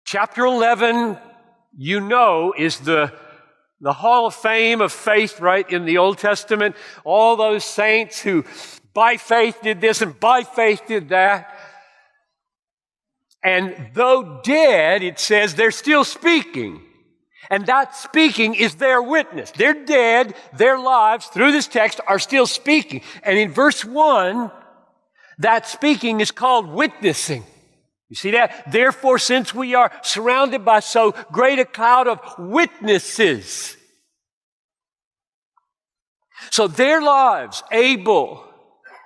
Chapter 11, you know, is the Hall of Fame of faith, right, in the Old Testament. All those saints who by faith did this and by faith did that. And though dead, it says they're still speaking. And that speaking is their witness. They're dead, their lives through this text are still speaking. And in verse 1, that speaking is called witnessing. You see that? Therefore, since we are surrounded by so great a cloud of witnesses. So their lives, Abel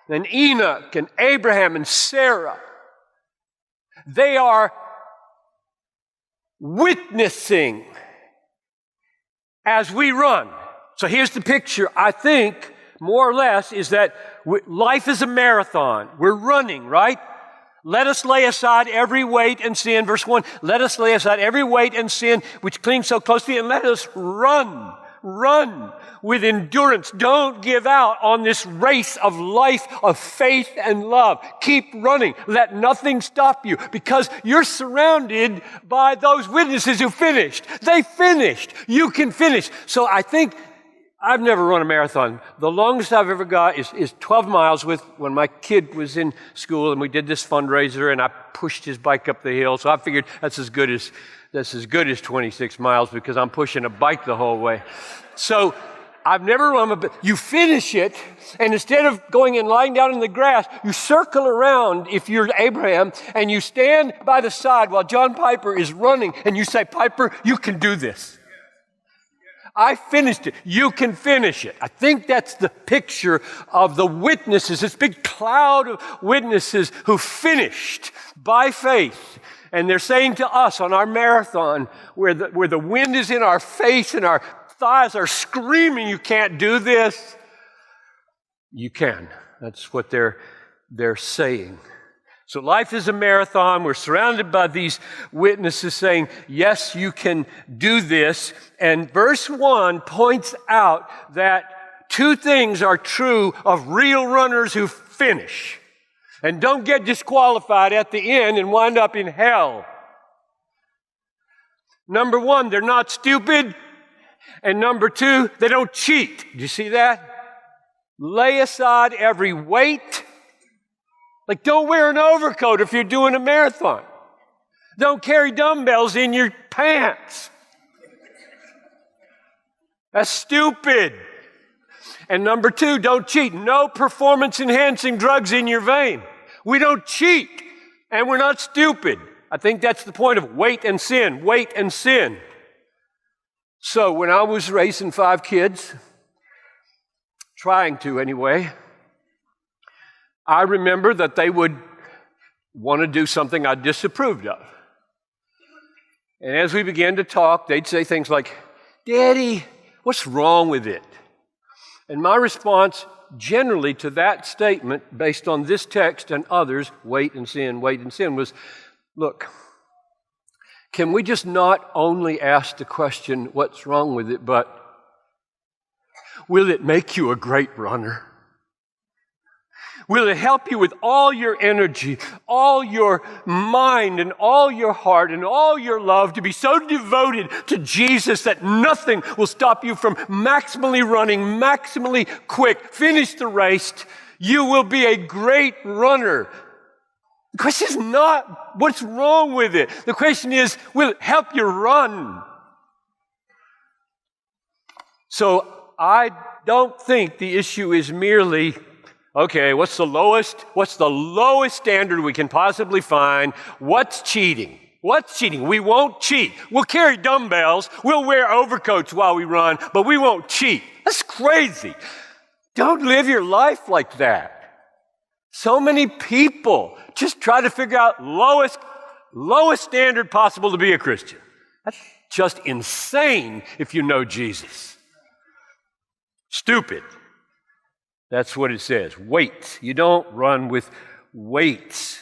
and Enoch and Abraham and Sarah, they are witnessing as we run. So here's the picture, I think, more or less, is that life is a marathon. We're running, right? Let us lay aside every weight and sin. Verse 1, let us lay aside every weight and sin which clings so closely, and let us run with endurance. Don't give out on this race of life, of faith and love. Keep running. Let nothing stop you, because you're surrounded by those witnesses who finished. They finished. You can finish. So I think I've never run a marathon. The longest I've ever got is 12 miles when my kid was in school, and we did this fundraiser, and I pushed his bike up the hill. So I figured that's as good as 26 miles, because I'm pushing a bike the whole way. So I've never run but you finish it, and instead of going and lying down in the grass, you circle around, if you're Abraham, and you stand by the side while John Piper is running, and you say, Piper, you can do this. I finished it. You can finish it. I think that's the picture of the witnesses, this big cloud of witnesses who finished by faith. And they're saying to us on our marathon, where the wind is in our face and our thighs are screaming, you can't do this. You can. That's what they're saying. So life is a marathon. We're surrounded by these witnesses saying, yes, you can do this. And verse 1 points out that two things are true of real runners who finish and don't get disqualified at the end and wind up in hell. Number one, they're not stupid. And number two, they don't cheat. Do you see that? Lay aside every weight. Like, don't wear an overcoat if you're doing a marathon. Don't carry dumbbells in your pants. That's stupid. And number two, don't cheat. No performance-enhancing drugs in your vein. We don't cheat, and we're not stupid. I think that's the point of wait and sin. Wait and sin. So when I was raising 5 kids, trying to anyway, I remember that they would want to do something I disapproved of. And as we began to talk, they'd say things like, Daddy, what's wrong with it? And my response generally to that statement, based on this text and others, wait and sin, was, look, can we just not only ask the question, what's wrong with it, but will it make you a great runner? Will it help you with all your energy, all your mind, and all your heart, and all your love to be so devoted to Jesus that nothing will stop you from maximally running, maximally quick, finish the race? You will be a great runner. The question is not what's wrong with it. The question is, will it help you run? So I don't think the issue is merely, okay, what's the lowest standard we can possibly find? What's cheating? What's cheating? We won't cheat. We'll carry dumbbells. We'll wear overcoats while we run, but we won't cheat. That's crazy. Don't live your life like that. So many people just try to figure out lowest standard possible to be a Christian. That's just insane if you know Jesus. Stupid. That's what it says. Weights. You don't run with weights.